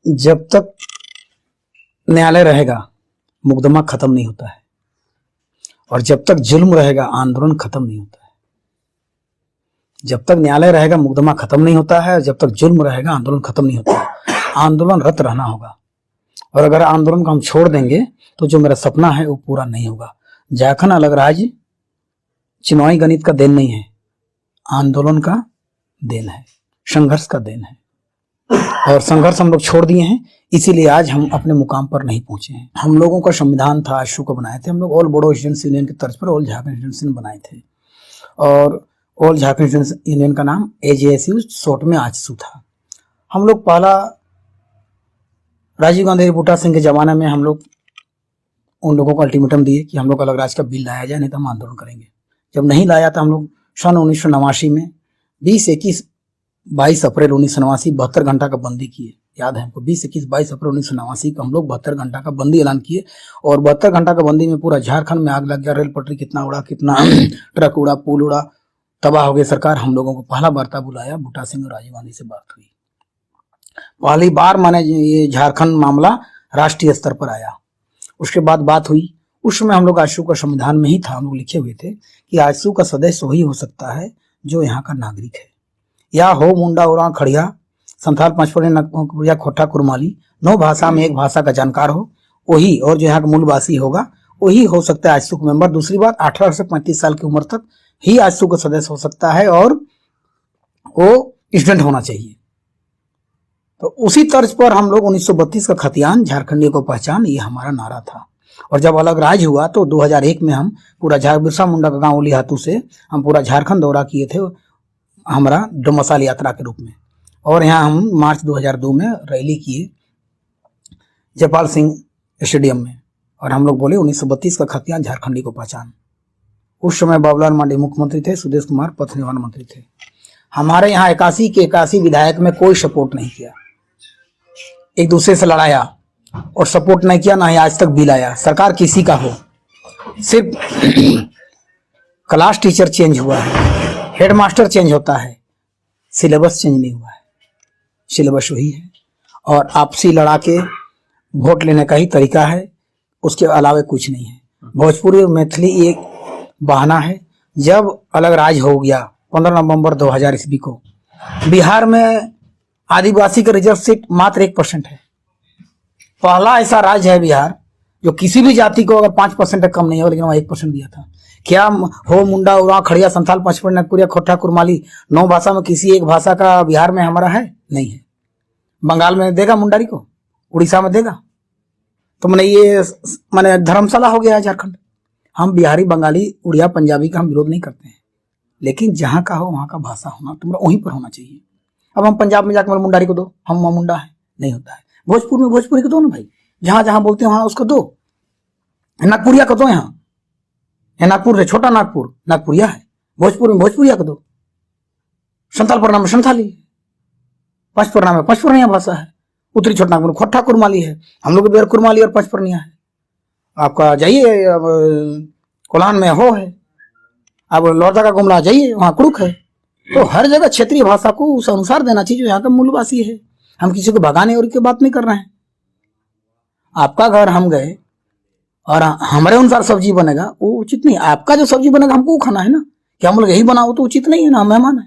जब तक न्यायालय रहेगा मुकदमा खत्म नहीं होता है, और जब तक जुल्म रहेगा आंदोलन खत्म नहीं होता है। जब तक न्यायालय रहेगा मुकदमा खत्म नहीं होता है, और जब तक जुल्म रहेगा आंदोलन खत्म नहीं होता है। आंदोलन रत रहना होगा, और अगर आंदोलन को हम छोड़ देंगे तो जो मेरा सपना है वो पूरा नहीं होगा। झारखंड अलग राज्य चुनावी गणित का देन नहीं है, आंदोलन का देन है, संघर्ष का देन है, और संघर्ष हम लोग छोड़ दिए हैं, इसीलिए आज हम अपने मुकाम पर नहीं पहुंचे हैं। हम लोगों का संविधान था, आशु को बनाए थे हम लोग, ऑल बोडो स्टूडेंट्स यूनियन की तर्ज पर ऑल झारखंड स्टूडेंट्स यूनियन बनाए थे, और ऑल झारखंड स्टूडेंट्स यूनियन का नाम AJSU शॉर्ट में आजसू था। हम लोग पहला राजीव गांधी बूटा सिंह के जमाने में हम लोग उन लोगों को अल्टीमेटम दिए कि हम लोग अलग राज्य का बिल लाया जाए, नहीं तो हम आंदोलन करेंगे। जब नहीं लाया तो हम लोग सन 1989 में 22 अप्रैल 1989 72 घंटा का बंदी किए। याद है हमको, 22 अप्रैल 1989 को हम लोग 72 घंटा का बंदी ऐलान किए, और 72 घंटा का बंदी में पूरा झारखंड में आग लग गया। रेल पटरी कितना उड़ा, कितना ट्रक उड़ा, पुल उड़ा, तबाह हो गई सरकार। हम लोगों को पहला वार्ता बुलाया, बूटा सिंह और राजीव गांधी से बात हुई। पहली बार माने ये झारखंड मामला राष्ट्रीय स्तर पर आया। उसके बाद बात हुई, उस समय हम लोग आजसू का संविधान में ही था, हम लोग लिखे हुए थे कि आजसू का सदस्य वही हो सकता है जो यहाँ का नागरिक है, या हो मुंडा उरा खड़िया संथाल पंचपड़े नकपुरिया खोटा कुरमाली, 9 भाषा में एक भाषा का जानकार हो वही, और जो यहाँ का मूलवासी होगा वही हो सकता है आजसू का मेंबर। दूसरी बात, 18 से 35 साल की उम्र तक ही आजसू का सदस्य हो सकता है, और वो स्टूडेंट होना चाहिए। तो उसी तर्ज पर हम लोग 1932 का खतियान झारखंडियों को पहचान, ये हमारा नारा था। और जब अलग राज्य हुआ तो 2001 में हम पूरा बिरसा मुंडा का गांव उलीहातू से हम पूरा झारखंड दौरा किए थे, हमारा डोमसाल यात्रा के रूप में। और यहाँ हम मार्च 2002 में रैली किए जयपाल सिंह स्टेडियम में, और हम लोग बोले 1932 का खतियान झारखंडी को पहचान। उस समय बाबूलाल मांडी मुख्यमंत्री थे, सुदेश कुमार पथ निर्माण मंत्री थे। हमारे यहाँ 81 के 81 विधायक में कोई सपोर्ट नहीं किया, एक दूसरे से लड़ाया और सपोर्ट नहीं किया, ना ही आज तक बिल आया। सरकार किसी का हो, सिर्फ क्लास टीचर चेंज हुआ है, हेडमास्टर चेंज होता है, सिलेबस चेंज नहीं हुआ है, सिलेबस वही है। और आपसी लड़ा के वोट लेने का ही तरीका है, उसके अलावा कुछ नहीं है। भोजपुरी और मैथिली एक बहाना है। जब अलग राज्य हो गया 15 नवंबर 2000 ईस्वी को, बिहार में आदिवासी का रिजर्व सीट मात्र 1% है। पहला ऐसा राज्य है बिहार जो किसी भी जाति को अगर 5% तक कम नहीं हो, लेकिन वहाँ 1% दिया था। क्या हो मुंडा उरा खड़िया संथाल पंचपड़ नकपुरिया खोटा कुरमाली 9 भाषा में किसी एक भाषा का बिहार में हमारा है? नहीं है। बंगाल में देगा मुंडारी को, उड़ीसा में देगा, तो मैंने धर्मशाला हो गया है झारखंड। हम बिहारी, बंगाली, उड़िया, पंजाबी का हम विरोध नहीं करते हैं, लेकिन जहां का हो वहां का भाषा होना तुम्हारा वहीं पर होना चाहिए। अब हम पंजाब में जाकर मुंडारी को दो, हम वहां मुंडा है, नहीं होता है। भोजपुर में भोजपुरी को दो ना भाई, जहां जहां बोलते हैं वहां उसको दो। नागपुरिया को दो, यहाँ नागपुर है, छोटा नागपुर नागपुरिया है, भोजपुर में भोजपुरिया को दो। संथाल परनाम में संथाली, पचपरना में पचपरनिया भाषा है, उत्तरी छोटा नागपुर खोटा कुरमाली है, हम लोग बेर कुरमाली और पचपरनिया है। आपका जाइए अब कोल्हान में हो है, अब लौटा का गुमला जाइए वहां कुड़ुक है। तो हर जगह क्षेत्रीय भाषा को उस अनुसार देना चाहिए जो यहाँ का मूलवासी है। हम किसी को भगाने और की बात नहीं कर रहे हैं। आपका घर हम गए और हमारे अनुसार सब्जी बनेगा, वो उचित नहीं। आपका जो सब्जी बनेगा हमको खाना है ना, क्या हम लोग यही बनाओ, तो उचित नहीं है ना, हम मेहमान है।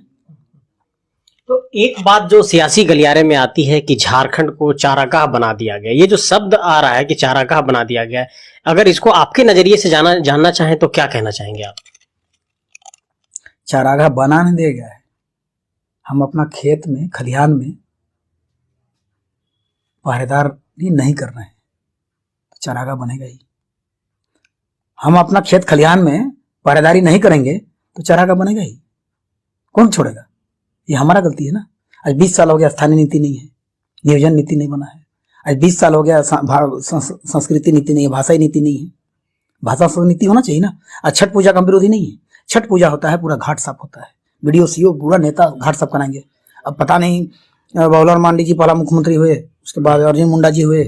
तो एक बात जो सियासी गलियारे में आती है कि झारखंड को चारागाह बना दिया गया, ये जो शब्द आ रहा है कि चारागाह बना दिया गया, अगर इसको आपके नजरिए से जानना चाहें तो क्या कहना चाहेंगे आप? चारागाह बना नहीं दिया गया है। हम अपना खेत में, खलिहान में पहरेदारी नहीं कर रहे हैं, तो चारागाह बनेगा ही। हम अपना खेत खलिहान में पहरेदारी नहीं करेंगे तो चारागाह बनेगा ही। कौन छोड़ेगा? ये हमारा गलती है ना। आज 20 साल हो गया स्थानीय नीति नहीं है, नियोजन नीति नहीं बना है। आज 20 साल हो गया संस्कृति नीति नहीं है, भाषाई नीति नहीं है। भाषा नीति होना चाहिए ना। आज छठ पूजा का विरोधी नहीं है, छठ पूजा होता है, पूरा घाट साफ होता है, वीडियो सीओ पूरा नेता घाट साफ कराएंगे। अब पता नहीं बाबूलाल मांडी जी पहला मुख्यमंत्री हुए, उसके बाद अर्जुन मुंडा जी हुए,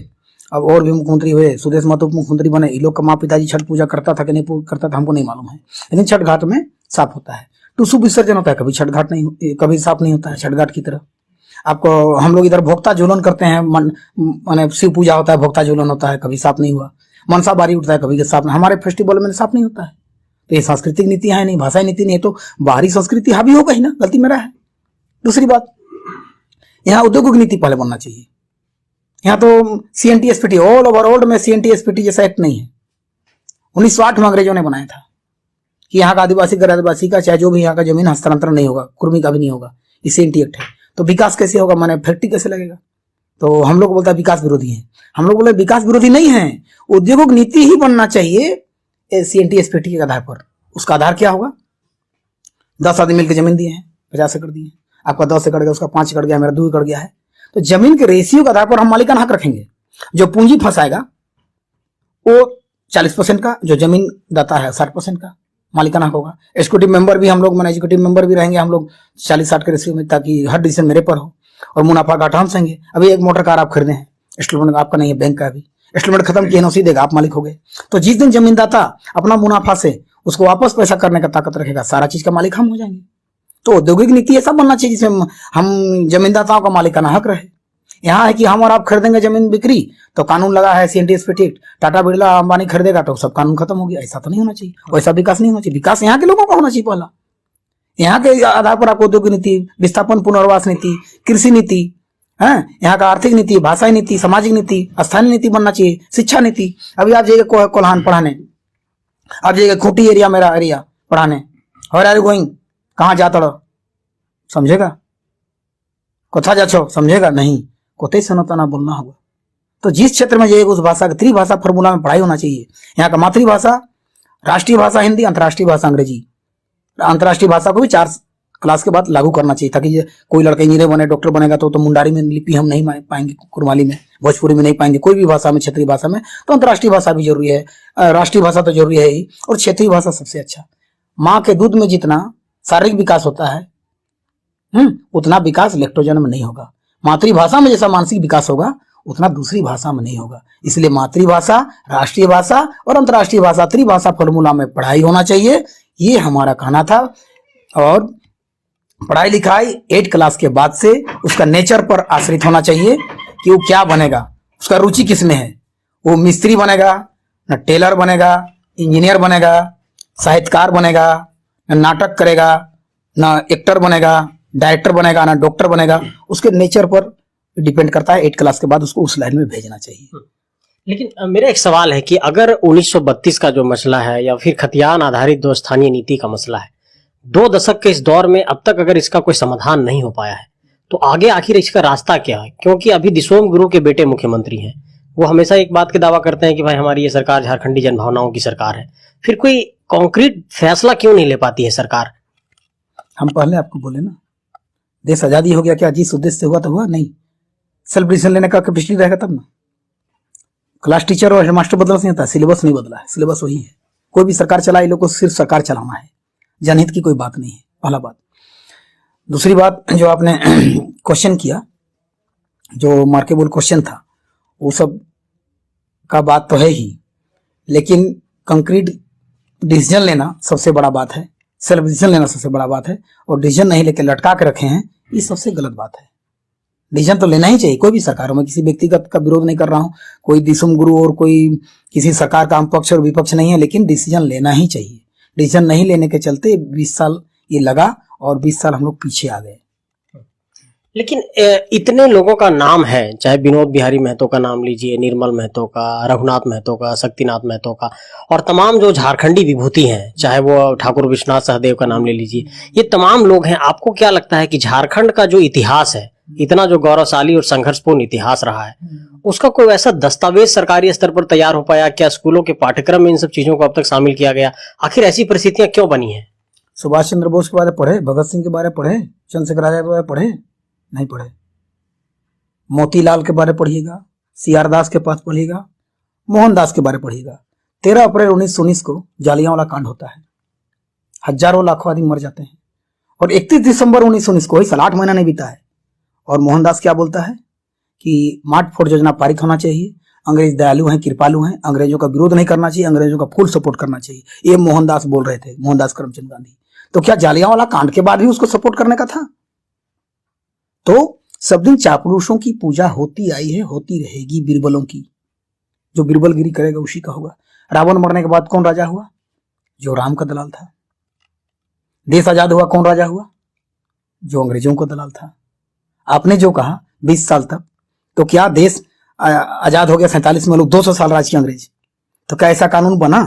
अब और भी मुख्यमंत्री हुए, सुदेश महतो मुख्यमंत्री बने। ये लोग का माँ पिताजी छठ पूजा करता था कि नहीं करता था हमको नहीं मालूम है, लेकिन छठ घाट में साफ होता है। टुसु विसर्जन होता है, कभी छठ घाट नहीं, कभी साफ नहीं होता है छठ घाट की तरह। आपको हम लोग इधर भोक्ता झूलन करते हैं, माने शिव पूजा होता है, भोक्ता झूलन होता है, कभी साफ नहीं हुआ। मनसा बारी उठता है, कभी के साफ नहीं। हमारे फेस्टिवल में साफ नहीं होता है। तो ये सांस्कृतिक नीति है नहीं, भाषाई नीति नहीं है, तो बाहरी संस्कृति हावी होगा ही ना, गलती मेरा है। दूसरी बात, यहाँ उद्योगिक नीति पहले बनना चाहिए। यहाँ तो CNTSPT ऑल ओवर वर्ल्ड में CNTSPT जैसा एक्ट नहीं है। 1908 में अंग्रेजों ने बनाया था कि यहाँ का आदिवासी गैर आदिवासी का चाहे जो भी यहाँ का जमीन हस्तांतरण नहीं होगा, कुर्मी का भी नहीं होगा। ये CNT एक्ट है। तो विकास कैसे होगा, माने फैक्ट्री कैसे लगेगा? तो हम लोग बोलते हैं विकास विरोधी हैं। हम लोग बोले विकास विरोधी नहीं है, उद्योगिक नीति ही बनना चाहिए CNTSPT के आधार पर। उसका आधार क्या होगा? 10 आदमी मिलकर जमीन दिए हैं, 50 एकड़ दिए हैं। आपका 10 एकड़ गया, उसका 5 एकड़ गया, मेरा 2 एकड़ गया है। तो जमीन के रेशियो के आधार पर हम मालिकाना हक रखेंगे। जो पूंजी फंसाएगा वो 40% का, जो जमीन दाता है 60% का मालिकाना हक होगा। एग्जीक्यूटिव मेंबर भी हम लोग, मैंने एग्जीक्यूटिव मेंबर भी रहेंगे हम लोग 40-60 के रेशियो में, ताकि हर डिसीजन मेरे पर हो और मुनाफा घाटा हम सहेंगे। अभी एक मोटर कार आप खरीदे हैं, इंस्टॉलमेंट आपका नहीं है, बैंक का। अभी इंस्टॉलमेंट खत्म किए, NOC देगा, आप मालिक हो गए। तो जिस दिन जमीनदाता अपना मुनाफा से उसको वापस पैसा करने का ताकत रखेगा, सारा चीज का मालिक हम हो जाएंगे। तो औद्योगिक नीति ऐसा बनना चाहिए जिसमें हम जमीनदाताओं का मालिकाना हक रहे। यहाँ है कि हम और आप खरीदेंगे जमीन बिक्री, तो कानून लगा है CNTSPT, टाटा बिरला अंबानी खरीदेगा तो सब कानून खत्म हो गया। ऐसा तो नहीं होना चाहिए, वैसा विकास नहीं होना चाहिए। विकास यहाँ के लोगों का होना चाहिए पहला। यहाँ के आधार पर आपको औद्योगिक नीति, विस्थापन पुनर्वास नीति, कृषि नीति है, यहाँ का आर्थिक नीति, भाषाई नीति, सामाजिक नीति, स्थानीय नीति बनना चाहिए, शिक्षा नीति। अभी आप जाइए कोल्हान पढ़ाने, आप जाइए खूंटी एरिया, मेरा एरिया पढ़ाने, और आर गोइंग, कहाँ जाता रहो, समझेगा? कोथा जा छो, समझेगा नहीं, कोते सनता ना बोलना होगा। तो जिस क्षेत्र में जाइए उस भाषा का त्रिभाषा फॉर्मूला में पढ़ाई होना चाहिए। यहाँ का मातृभाषा, राष्ट्रीय भाषा हिंदी, अंतर्राष्ट्रीय भाषा अंग्रेजी। अंतर्राष्ट्रीय भाषा को भी 4 क्लास के बाद लागू करना चाहिए, ताकि कोई लड़का इंजीनियर बने, डॉक्टर बनेगा तो मुंडारी में लिपि हम नहीं पाएंगे, कुरमाली में, भोजपुरी में नहीं पाएंगे, कोई भी भाषा में, क्षेत्रीय भाषा में। तो अंतर्राष्ट्रीय भाषा भी जरूरी है, राष्ट्रीय भाषा तो जरूरी है ही, और क्षेत्रीय भाषा सबसे अच्छा। माँ के दूध में जितना शारीरिक विकास होता है उतना विकास लैक्टोजन में नहीं होगा। मातृभाषा में जैसा मानसिक विकास होगा उतना दूसरी भाषा में नहीं होगा। इसलिए मातृभाषा, राष्ट्रीय भाषा और अंतर्राष्ट्रीय भाषा त्रिभाषा फॉर्मूला में पढ़ाई होना चाहिए, ये हमारा कहना था। और पढ़ाई लिखाई 8 क्लास के बाद से उसका नेचर पर आश्रित होना चाहिए कि वो क्या बनेगा, उसका रुचि किसमें है। वो मिस्त्री बनेगा, न टेलर बनेगा, इंजीनियर बनेगा, साहित्यकार बनेगा, न नाटक करेगा, न एक्टर बनेगा, डायरेक्टर बनेगा, ना डॉक्टर बनेगा। उसके नेचर पर डिपेंड करता है। 8 क्लास के बाद उसको उस लाइन में भेजना चाहिए। लेकिन मेरा एक सवाल है कि अगर 1932 का जो मसला है या फिर खतियान आधारित 2 स्थानीय नीति का मसला है, 2 दशक के इस दौर में अब तक अगर इसका कोई समाधान नहीं हो पाया है, तो आगे आखिर इसका रास्ता क्या है? क्योंकि अभी दिसोम गुरु के बेटे मुख्यमंत्री हैं, वो हमेशा एक बात के दावा करते हैं कि भाई हमारी ये सरकार झारखंडी जनभावनाओं की सरकार है। फिर कोई कॉन्क्रीट फैसला क्यों नहीं ले पाती है सरकार? हम पहले आपको बोले ना, देश आजादी हो गया, क्या जिस उद्देश्य से हुआ तो हुआ नहीं। सेल्फ डिसीजन लेने का कैपेसिटी रहेगा तब ना। क्लास टीचर और हेडमास्टर बदला नहीं होता, सिलेबस नहीं बदला है, सिलेबस वही है। कोई भी सरकार चलाए, लोग को सिर्फ सरकार चलाना है, जनहित की कोई बात नहीं है, पहला बात। दूसरी बात, जो आपने क्वेश्चन किया, जो मार्केबल क्वेश्चन था, वो सब का बात तो है ही, लेकिन कंक्रीट डिसीजन लेना सबसे बड़ा बात है, सेल्फ डिसीजन लेना सबसे बड़ा बात है। और डिसीजन नहीं लेके लटका के रखे हैं, ये सबसे गलत बात है। डिसीजन तो लेना ही चाहिए, कोई भी सरकार हो। मैं किसी व्यक्तिगत का विरोध नहीं कर रहा हूं, कोई दिसुम गुरु और कोई किसी सरकार का हम पक्ष और विपक्ष नहीं है, लेकिन डिसीजन लेना ही चाहिए। डिसीजन नहीं लेने के चलते 20 साल ये लगा और 20 साल हम लोग पीछे आ गए। लेकिन इतने लोगों का नाम है, चाहे विनोद बिहारी महतो का नाम लीजिए, निर्मल महतो का, रघुनाथ महतो का, शक्तिनाथ महतो का, और तमाम जो झारखंडी विभूति हैं, चाहे वो ठाकुर विश्वनाथ सहदेव का नाम ले लीजिए, ये तमाम लोग हैं। आपको क्या लगता है कि झारखंड का जो इतिहास है, इतना जो गौरवशाली और संघर्षपूर्ण इतिहास रहा है, उसका कोई ऐसा दस्तावेज सरकारी स्तर पर तैयार हो पाया? क्या स्कूलों के पाठ्यक्रम में इन सब चीजों को अब तक शामिल किया गया? आखिर ऐसी परिस्थितियां क्यों बनी है? सुभाष चंद्र बोस के बारे में पढ़े, भगत सिंह के बारे में पढ़े, चंद्रशेखर आजाद के बारे में पढ़े? नहीं पढ़े। मोतीलाल के बारे में पढ़िएगा, CR दास के पास पढ़िएगा, मोहनदास के बारे में पढ़िएगा। 13 अप्रैल 1919 को जालियांवाला कांड होता है, हजारों लाखों आदमी मर जाते हैं। और 31 दिसंबर 1919 को, ही साल 8 महीना नहीं बीता है, और मोहनदास क्या बोलता है कि मार्ट फोर्ड योजना पारित होना चाहिए, अंग्रेज दयालु हैं, कृपालु हैं, अंग्रेजों का विरोध नहीं करना चाहिए, अंग्रेजों का फुल सपोर्ट करना चाहिए। ये मोहनदास बोल रहे थे, मोहनदास करमचंद गांधी। तो क्या जालियांवाला कांड के बाद भी उसको सपोर्ट करने का था? तो सब दिन चापलूसों की पूजा होती आई है, होती रहेगी बीरबलों की। जो बीरबलगिरी करेगा उसी का होगा। रावण मरने के बाद कौन राजा हुआ? जो राम का दलाल था। देश आजाद हुआ, कौन राजा हुआ? जो अंग्रेजों का दलाल था। आपने जो कहा 20 साल तक, तो क्या देश आजाद हो गया 47 में, लोग 200 साल राज किए अंग्रेज, तो क्या ऐसा कानून बना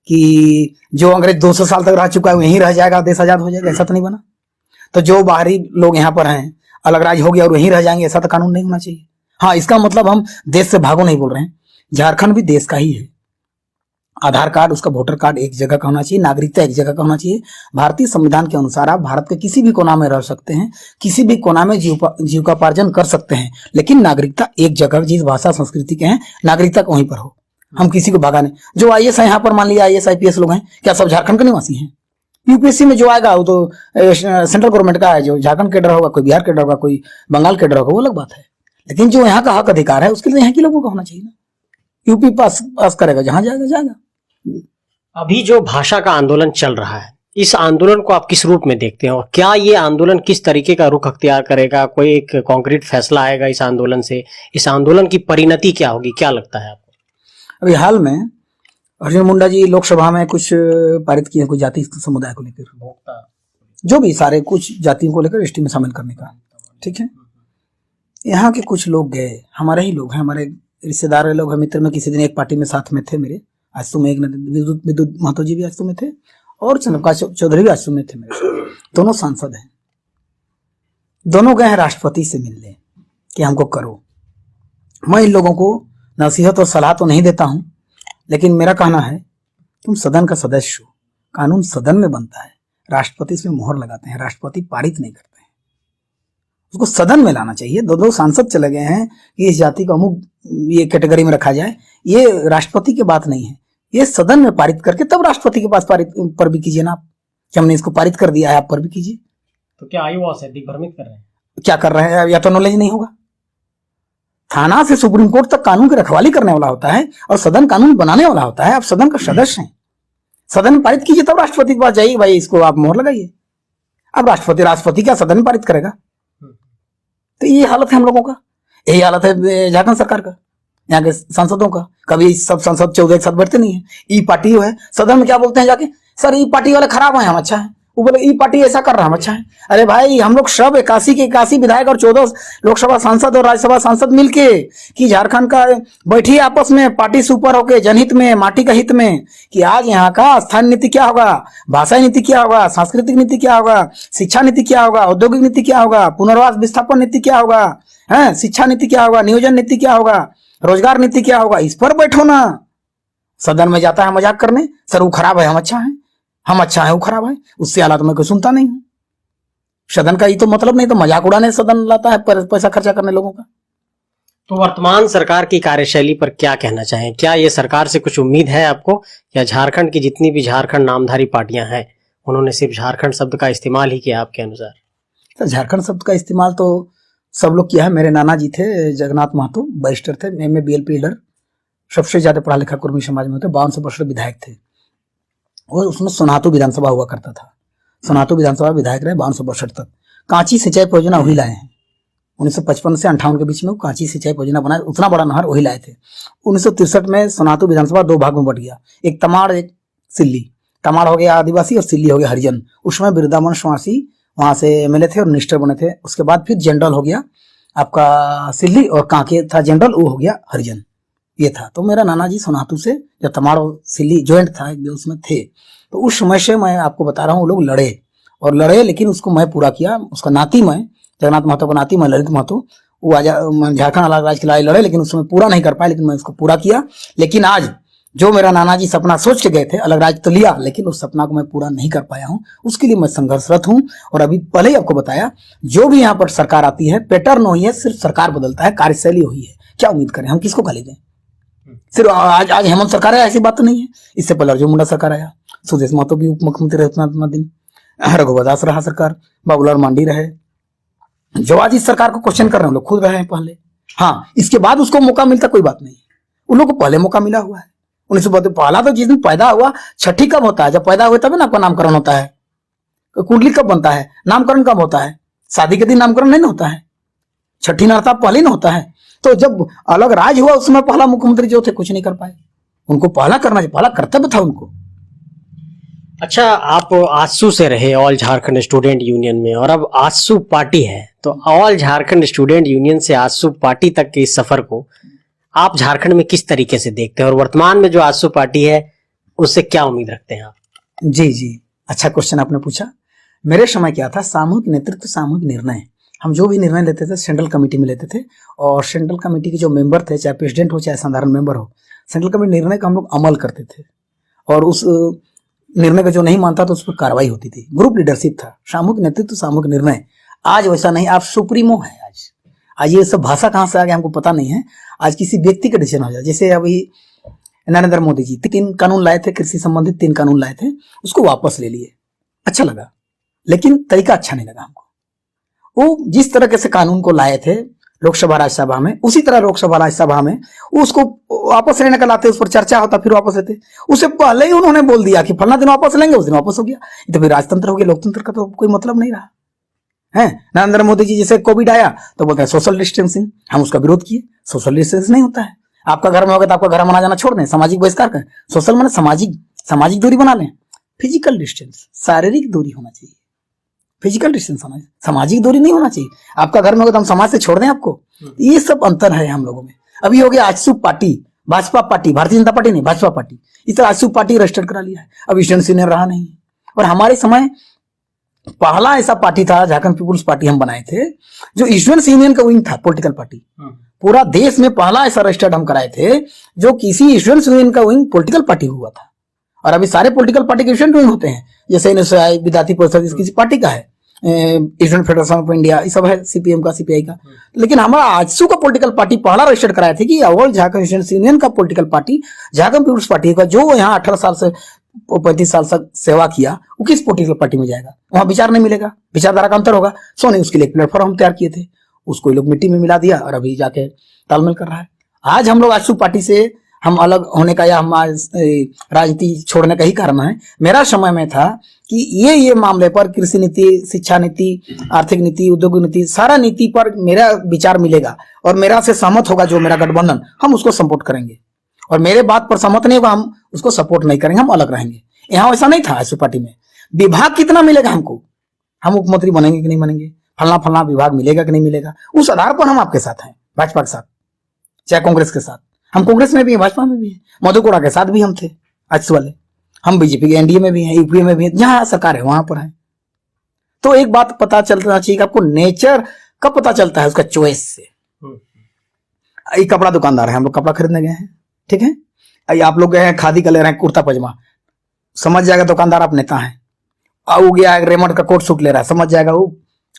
कि जो अंग्रेज 200 साल तक रह चुका है वहीं रह जाएगा, देश आजाद हो जाएगा? ऐसा तो नहीं बना। तो जो बाहरी लोग यहाँ पर हैं, अलग राज्य हो गया और वहीं रह जाएंगे, ऐसा तो कानून नहीं होना चाहिए। हाँ, इसका मतलब हम देश से भागो नहीं बोल रहे हैं। झारखंड भी देश का ही है। आधार कार्ड, उसका वोटर कार्ड एक जगह का होना चाहिए, नागरिकता एक जगह का होना चाहिए। भारतीय संविधान के अनुसार आप भारत के किसी भी कोना में रह सकते हैं, किसी भी कोना में जीविकोपार्जन कर सकते हैं, लेकिन नागरिकता एक जगह, जिस भाषा संस्कृति के हैं, नागरिकता वहीं पर हो। हम किसी को भागा नहीं। जो आईएएस है यहाँ पर, मान लिया आईएएस आईपीएस लोग हैं, क्या सब झारखंड के निवासी हैं? यूपीएससी में जो आएगा वो तो सेंट्रल गवर्नमेंट का है। जो झारखंड कैडर होगा, कोई बिहार कैडर होगा, कोई बंगाल कैडर होगा, वो अलग बात है। लेकिन जो यहाँ का हक अधिकार है उसके लिए यहाँ के लोगों का होना चाहिए ना। यूपी पास करेगा, जहां जाएगा जाएगा। अभी जो भाषा का आंदोलन चल रहा है, इस आंदोलन को आप किस रूप में देखते हैं और क्या ये आंदोलन किस तरीके का रुख अख्तियार करेगा? कोई एक कॉन्क्रीट फैसला आएगा इस आंदोलन से? इस आंदोलन की परिणति क्या होगी, क्या लगता है आपको? अभी हाल में अर्जुन मुंडा जी लोकसभा में कुछ पारित किए, कुछ जाति समुदाय को लेकर, जो भी सारे कुछ जातियों को लेकर एसटी में शामिल करने का, ठीक है। यहाँ के कुछ लोग गए, हमारे ही लोग हैं, हमारे रिश्तेदार लोग हैं, मित्र में किसी दिन एक पार्टी में साथ में थे मेरे। आजसू में एक विद्युत महतो जी भी आजसू में थे और चंद्रप्रकाश चौधरी भी आजसू में थे मेरे। दोनों सांसद हैं, दोनों गए हैं राष्ट्रपति से मिलने कि हमको करो। मैं इन लोगों को नसीहत और सलाह तो नहीं देता हूं, लेकिन मेरा कहना है तुम सदन का सदस्य हो, कानून सदन में बनता है, राष्ट्रपति इसमें मोहर लगाते हैं, राष्ट्रपति पारित नहीं करते हैं, उसको सदन में लाना चाहिए। दो सांसद चले गए हैं कि इस जाति को अमुक ये कैटेगरी में रखा जाए, ये राष्ट्रपति की बात नहीं है, ये सदन में पारित करके तब राष्ट्रपति के पास पारित पर भी कीजिए ना आप, कि हमने इसको पारित कर दिया है, आप पर भी कीजिए। तो क्या आयु से दिग्भ्रमित कर रहे हैं? क्या कर रहे हैं? या तो नॉलेज नहीं होगा। थाना से सुप्रीम कोर्ट तक कानून की रखवाली करने वाला होता है और सदन कानून बनाने वाला होता है। आप सदन का सदस्य हैं, सदन में पारित कीजिए, तब राष्ट्रपति के पास जाइए, भाई इसको आप मोहर लगाइए। अब राष्ट्रपति क्या सदन में पारित करेगा? तो ये हालत है हम लोगों का, यही हालत है झारखंड सरकार का, यहाँ के सांसदों का। कभी सब सांसद 14 एक साथ बैठते नहीं है। ई पार्टी है, सदन में क्या बोलते हैं जाके, सर ई पार्टी वाले खराब है, हम अच्छा है। वो बोले ई पार्टी ऐसा कर रहा है, हम अच्छा है। अरे भाई, हम लोग सब 81 के 81 विधायक और 14 लोकसभा सांसद और राज्यसभा सांसद मिलके कि झारखंड का बैठिए आपस में, पार्टी से ऊपर होके, जनहित में, माटी का हित में, कि आज यहाँ का स्थानीय नीति क्या होगा, भाषा नीति क्या होगा, सांस्कृतिक नीति क्या होगा, शिक्षा नीति क्या होगा, औद्योगिक नीति क्या होगा, पुनर्वास विस्थापन नीति क्या होगा, है शिक्षा नीति क्या होगा, नियोजन नीति क्या होगा, रोजगार नीति क्या होगा, इस पर बैठो ना। सदन में जाता है मजाक करने, सर वो खराब है, हम अच्छा है, हम अच्छा है वो खराब है, उससे हालात में कोई सुनता नहीं हूं। सदन का ये तो मतलब नहीं, तो मजाक उड़ाने सदन लाता है, पैसा खर्चा करने लोगों का। तो वर्तमान सरकार की कार्यशैली पर क्या कहना चाहें? क्या ये सरकार से कुछ उम्मीद है आपको, या झारखंड की जितनी भी झारखंड नामधारी पार्टियां हैं उन्होंने सिर्फ झारखंड शब्द का इस्तेमाल ही किया आपके अनुसार? तो झारखंड शब्द का इस्तेमाल तो सब लोग किया है। मेरे नाना जी थे जगन्नाथ महतो, बैरिस्टर थे, एमए बीएलपी लीडर, सबसे ज्यादा पढ़ा लिखा कुर्मी समाज में होते, 52 वर्ष विधायक थे। और उसमें सोनातू विधानसभा हुआ करता था, सोनातू विधानसभा विधायक रहे 52 वर्ष तक। कांची सिंचाई परियोजना वही लाए हैं 1955 से 58 के बीच में, वो कांची सिंचाई परियोजना बनाए, उतना बड़ा नहर वही लाए थे। 1963 में सोनातू विधानसभा 2 भाग में बट गया, एक तमाड़ एक सिल्ली। तमाड़ हो गया आदिवासी और सिल्ली हो गया हरिजन। उसमें बिरदामन स्वासी वहां से एमएलए थे और मिनिस्टर बने थे। उसके बाद फिर जनरल हो गया आपका सिल्ली, और कांके था जनरल, वो हो गया हरिजन, ये था। तो मेरा नाना जी सोनातू से, जब तमाड़ और सिल्ली ज्वाइंट था एक उसमें थे, तो उस समय से मैं आपको बता रहा हूँ, वो लोग लड़े, लेकिन उसको मैं पूरा किया। उसका नाती मैं, जगन्नाथ महतो का नाती मैं, ललित महतो, वो झारखंड अलग राज्य के लिए लड़े, लेकिन उस समय पूरा नहीं कर पाए, लेकिन मैं उसको पूरा किया। लेकिन आज जो मेरा नाना जी सपना सोच के गए थे, अलग राज्य तो लिया, लेकिन उस सपना को मैं पूरा नहीं कर पाया हूं, उसके लिए मैं संघर्षरत हूं। और अभी पहले ही आपको बताया, जो भी यहाँ पर सरकार आती है, पैटर्न वही है, सिर्फ सरकार बदलता है, कार्यशैली वही है। क्या उम्मीद करें, हम किसको गाली दें? सिर्फ आज हेमंत सरकार है ऐसी बात तो नहीं है। इससे पहले अर्जुन मुंडा सरकार आया, सुदेश महतो भी उप मुख्यमंत्री रहे उतना दिन, रघुवर दास रहा सरकार, बाबूलाल मांडी रहे। जो आज इस सरकार को क्वेश्चन कर रहे हैं लोग खुद रहे हैं पहले। हाँ, इसके बाद उसको मौका मिलता कोई बात नहीं, उन लोग को पहले मौका मिला हुआ है। 1972 पहला तो जिस दिन पैदा हुआ, छठी कब होता है? जब पैदा हुए तभी ना आपका नामकरण होता है। कुंडली कब बनता है? नामकरण कब होता है? शादी के दिन नामकरण नहीं होता है। छठी नरता पहले ना होता है। तो जब अलग राज्य हुआ उसमें पहला मुख्यमंत्री जो थे कुछ नहीं कर पाए, उनको पहला करना चाहिए, पहला कर्तव्य था उनको। अच्छा, आप आजसू से रहे ऑल झारखंड स्टूडेंट यूनियन में, और अब आजसू पार्टी है, तो ऑल झारखंड स्टूडेंट यूनियन से आजसू पार्टी तक के इस सफर को आप झारखंड में किस तरीके से देखते हैं, और वर्तमान में जो आजसू पार्टी है उससे क्या उम्मीद रखते हैं आप? जी जी, अच्छा क्वेश्चन आपने पूछा। मेरे समय क्या था, सामूहिक नेतृत्व, सामूहिक निर्णय। हम जो भी निर्णय लेते थे सेंट्रल कमेटी में लेते थे, और सेंट्रल कमेटी के जो मेंबर थे, चाहे प्रेसिडेंट हो चाहे साधारण मेंबर हो, सेंट्रल कमेटी निर्णय का हम लोग अमल करते थे, और उस निर्णय का जो नहीं मानता तो उस पर कार्रवाई होती थी। ग्रुप लीडरशिप था, सामूहिक नेतृत्व, सामूहिक निर्णय। आज वैसा नहीं, आप सुप्रीमो है। आज ये सब भाषा कहाँ से आ गया हमको पता नहीं है। आज किसी व्यक्ति का डिसीजन हो जाए, जैसे अभी नरेंद्र मोदी जी 3 कानून लाए थे, कृषि संबंधित 3 कानून लाए थे, उसको वापस ले लिए, अच्छा लगा, लेकिन तरीका अच्छा नहीं लगा हमको। वो जिस तरह से कानून को लाए थे लोकसभा राज्यसभा में, उसी तरह लोकसभा राज्यसभा में उसको वापस लेने का लाते, उस पर चर्चा होता, फिर वापस लेते। उससे पहले ही उन्होंने बोल दिया कि फलना दिन वापस लेंगे, उस दिन वापस हो गया। ये तो फिर राजतंत्र हो गया, लोकतंत्र का तो कोई मतलब नहीं रहा है। नरेंद्र मोदी जी जैसे कोविड आया तो बोलते हैं सोशल डिस्टेंसिंग, हम उसका विरोध किए। सोशल डिस्टेंस नहीं होता है, आपका घर में होगा तो आपका घर में आना जाना छोड़ दें, सामाजिक बहिष्कार करें। सोशल माने सामाजिक दूरी बना लें। फिजिकल डिस्टेंस, शारीरिक दूरी होना चाहिए, फिजिकल डिस्टेंस होना चाहिए, सामाजिक दूरी नहीं होना चाहिए। आपका घर में होगा तो हम समाज से छोड़ दें आपको, ये सब अंतर है हम लोगों में। अभी हो गया AJSU party, Bhajpa party, Bharatiya Janata party नहीं, भाजपा पार्टी, इस तरह आजसू पार्टी रजिस्टर करा लिया है। अब स्टूडेंट सीनियर रहा नहीं। और हमारे समय पहला ऐसा पार्टी था, झारखंड पीपुल्स पार्टी हम बनाए थे, जो स्टूडेंट्स यूनियन का विंग था, पॉलिटिकल पार्टी। पूरा देश में पहला ऐसा रजिस्टर्ड हम कराए थे जो किसी स्टूडेंट्स यूनियन का विंग पॉलिटिकल पार्टी हुआ था। और अभी सारे पॉलिटिकल पार्टी के स्टूडेंट विंग होते हैं, जैसे एनएसआई, विद्यार्थी परिषद किसी पार्टी का है, स्टूडेंट फेडरेशन ऑफ इंडिया, ये सब है, सीपीएम का, सीपीआई का। लेकिन हमारा आजसू का पॉलिटिकल पार्टी पहला रजिस्टर्ड कराया थे कि ऑल झारखंड स्टूडेंट्स यूनियन का political party, Jharkhand People's Party का, जो यहाँ 18 साल से 35 साल तक सेवा किया, वो किस पॉलिटिकल पार्टी में जाएगा? वहां विचार नहीं मिलेगा, विचारधारा का अंतर होगा। सो नहीं, उसके लिए प्लेटफॉर्म हम तैयार किए थे, उसको लोग मिट्टी में मिला दिया और अभी जाके तालमेल कर रहा है। आज हम लोग आजसू पार्टी से हम अलग होने का या हम राजनीति छोड़ने का ही कारण है। मेरा समय में था कि ये मामले पर कृषि नीति, शिक्षा नीति, आर्थिक नीति, उद्योग नीति, सारा नीति पर मेरा विचार मिलेगा और मेरा से सहमत होगा जो मेरा गठबंधन, हम उसको सपोर्ट करेंगे। और मेरे बात पर सहमत नहीं होगा, हम उसको सपोर्ट नहीं करेंगे, हम अलग रहेंगे। यहाँ वैसा नहीं था। आजसू पार्टी में विभाग कितना मिलेगा हमको, हम मुख्यमंत्री बनेंगे कि नहीं बनेंगे, फलना विभाग मिलेगा कि नहीं मिलेगा, उस आधार पर हम आपके साथ हैं, भाजपा के साथ, चाहे कांग्रेस के साथ। हम कांग्रेस में भी हैं, भाजपा में भी हैं, मधु कोड़ा के साथ भी हम थे आजसू वाले। हम बीजेपी के एनडीए में भी हैं, यूपीए में भी हैं, जहां सरकार है वहां पर है। तो एक बात पता चलना चाहिए कि आपको नेचर कब पता चलता है, उसका चॉइस से। एक कपड़ा दुकानदार है, हम लोग कपड़ा खरीदने गए हैं, ठीक है, आप लोग गए हैं खादी का ले रहे हैं, कुर्ता पजामा, समझ जाएगा दुकानदार आप नेता हैं। वो गया रेमंड का कोट सूट ले रहा है, समझ जाएगा वो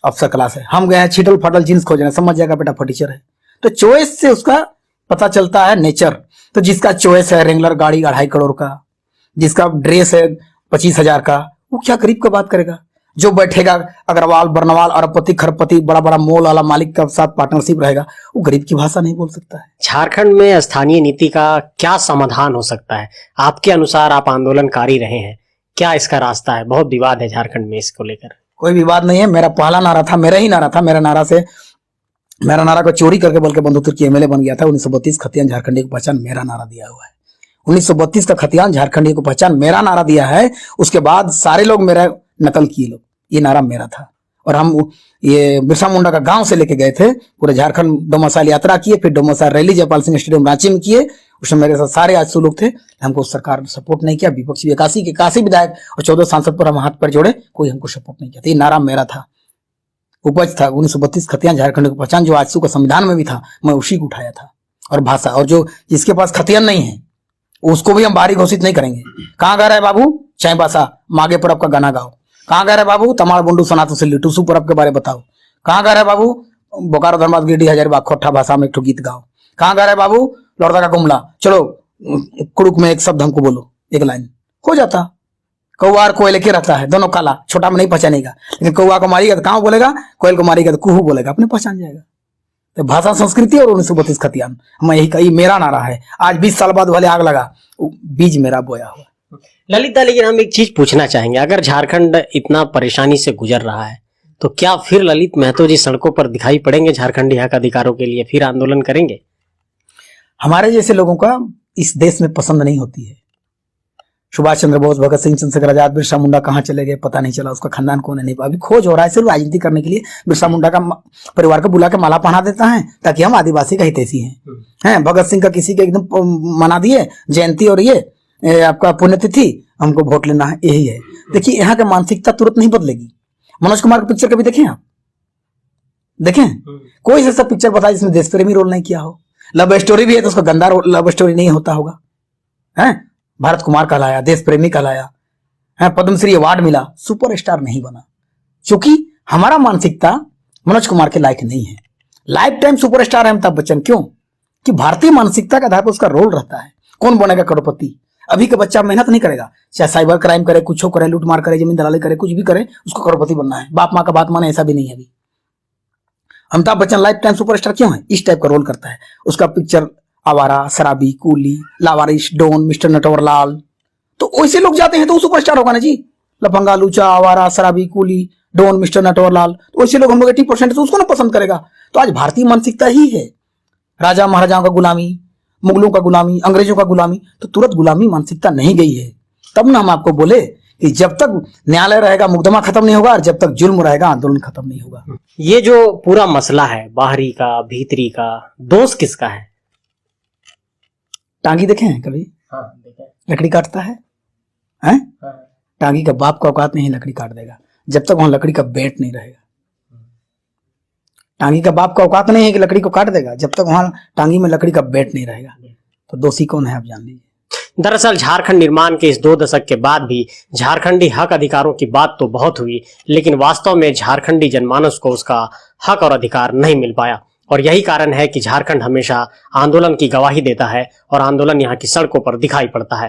अफसर क्लास है। हम गए हैं छिटल फटल जींस खोज रहे हैं, समझ जाएगा बेटा फर्नीचर है। तो चॉइस से उसका पता चलता है नेचर। तो जिसका चॉइस है रेंगुलर गाड़ी 2.5 करोड़ का, जिसका ड्रेस है 25,000 का, वो क्या गरीब का बात करेगा? जो बैठेगा अग्रवाल, बर्नवाल, अरबपति, खरबपति, बड़ा बड़ा मॉल वाला मालिक का साथ पार्टनरशिप रहेगा, वो गरीब की भाषा नहीं बोल सकता है। झारखंड में स्थानीय नीति का क्या समाधान हो सकता है आपके अनुसार? आप आंदोलनकारी रहे हैं, क्या इसका रास्ता है? बहुत विवाद है झारखंड में इसको लेकर। कोई विवाद नहीं है। मेरा पहला नारा था, मेरा ही नारा था। मेरा नारा को चोरी करके बल्कि बंधुतर की एमएलए बन गया था। 1932 खतियान झारखंडी को पहचान, मेरा नारा दिया हुआ है। 1932 का खतियान झारखंडी को पहचान, मेरा नारा दिया है। उसके बाद सारे लोग मेरा नकल किए लोग, ये नारा मेरा था। और हम ये बिरसा मुंडा का गांव से लेके गए थे, पूरे झारखंड डोमासाइल यात्रा किए, फिर domicile rally Jaipal Singh stadium Ranchi में किए। उसमें मेरे साथ सारे आजसू लोग थे। हमको सरकार ने सपोर्ट नहीं किया, विपक्षी 81 विधायक और 14 सांसद पर हम हाथ पर जोड़े, कोई हमको सपोर्ट नहीं किया। ये नारा मेरा था, उपज था। 1932 खतियान झारखंड को पहचान, जो आजसू का संविधान में भी था, मैं उसी को उठाया था। और भाषा, और जो जिसके पास खतियान नहीं है उसको भी हम बाहरी घोषित नहीं करेंगे। कहाँ गा रहे बाबू चाय बासा, मागे पर आपका गाना गाओ। कहाँ गा रहे बाबू तमाड़ बुंडू सनातु सिल्ली, टूसू पर आपके बारे बताओ। कहाँ गा रहे बाबू बोकारो धर्माद गिरडी हजारीबाग खोट्ठा भाषा में एक ठो गीत गाओ। कहाँ गा रहे बाबू लौड़दा का कुमला, चलो कुड़ुक में एक शब्द हमको बोलो, एक लाइन हो जाता। कौआ कोयल लेके रहता है, दोनों काला, छोटा में नहीं पहचानेगा, लेकिन कौआ को मारिएगा तो कहाँ बोलेगा, कोयल को मारिएगा तो कुहू बोलेगा, अपने पहचान जाएगा। तो भाषा संस्कृति और 1932 खतियान, मैं यही कही, मेरा नारा है। आज 20 साल बाद वाले आग लगा, बीज मेरा बोया हुआ। ललिता, लेकिन हम एक चीज पूछना चाहेंगे, अगर झारखंड इतना परेशानी से गुजर रहा है तो क्या फिर ललित महतो जी सड़कों पर दिखाई पड़ेंगे झारखंडी हक अधिकारों के लिए, फिर आंदोलन करेंगे? हमारे जैसे लोगों का इस देश में पसंद नहीं होती है। सुभाष चंद्र बोस, भगत सिंह, चंद्रशेखर आजाद, बिरसा मुंडा कहाँ चले गए पता नहीं चला, उसका खानदान कौन है नहीं, अभी खोज हो रहा है। सिर्फ राजनीति करने के लिए बिरसा मुंडा का परिवार को बुला के माला पहना देता है ताकि हम आदिवासी का हितैषी हैं। भगत सिंह का किसी के एकदम मना दिए जयंती और ये आपका पुण्यतिथि, हमको वोट लेना है, यही है। देखिए यहाँ की मानसिकता तुरंत नहीं बदलेगी। मनोज कुमार की पिक्चर कभी देखें आप? देखें कोई ऐसा पिक्चर बताए जिसमें देश प्रेमी रोल नहीं किया हो? लव स्टोरी भी है तो उसका गंदा लव स्टोरी नहीं होता होगा। है भारत कुमार कहलाया, देश प्रेमी कहलाया, है पद्मश्री अवार्ड मिला, सुपरस्टार नहीं बना। क्योंकि हमारा मानसिकता मनोज कुमार के लायक नहीं है। लाइफ टाइम सुपरस्टार है अमिताभ बच्चन। क्यों? कि भारतीय मानसिकता के आधार पर उसका रोल रहता है। कौन बनेगा करोड़पति? अभी का बच्चा मेहनत नहीं करेगा, चाहे साइबर क्राइम करे, कुछ करे, लूटमार करे, जमीन दलाली करे, कुछ भी करे, उसको करोड़पति बनना है। बाप माँ का बात माने ऐसा भी नहीं है। अभी Amitabh Bachchan life time superstar क्यों है? इस टाइप का रोल करता है। उसका पिक्चर आवारा, शराबी, कूली, लावारिश, डॉन, मिस्टर नटवरलाल, तो वैसे लोग जाते हैं तो वो सुपरस्टार होगा ना जी। लफंगा, लूचा, आवारा, शराबी, कूली, डॉन, मिस्टर नटवरलाल, तो वैसे लोग हम लोग 80% तो उसको ना पसंद करेगा। तो आज भारतीय मानसिकता ही है राजा महाराजाओं का गुलामी, मुगलों का गुलामी, अंग्रेजों का गुलामी। तो तुरंत गुलामी मानसिकता नहीं गई है। तब ना हम आपको बोले कि जब तक न्यायालय रहेगा मुकदमा खत्म नहीं होगा, और जब तक जुल्म रहेगा आंदोलन खत्म नहीं होगा। ये जो पूरा मसला है, बाहरी का भीतरी का, दोष किसका है? टांगी देखे हैं कभी? हाँ, देखें। लकड़ी काटता है, हैं? हाँ। टांगी का बाप का औकात नहीं लकड़ी काट देगा जब तक वहां लकड़ी का बेट नहीं रहेगा। टांगी का बाप का औकात नहीं है कि लकड़ी को काट देगा जब तक वहां टांगी में लकड़ी का बेट नहीं रहेगा। तो दोषी कौन है आप जान लीजिए। दरअसल झारखंड निर्माण के इस 2 दशक के बाद भी झारखंडी हक अधिकारों की बात तो बहुत हुई, लेकिन वास्तव में झारखंडी जनमानस को उसका हक और अधिकार नहीं मिल पाया। और यही कारण है कि झारखंड हमेशा आंदोलन की गवाही देता है और आंदोलन यहाँ की सड़कों पर दिखाई पड़ता है।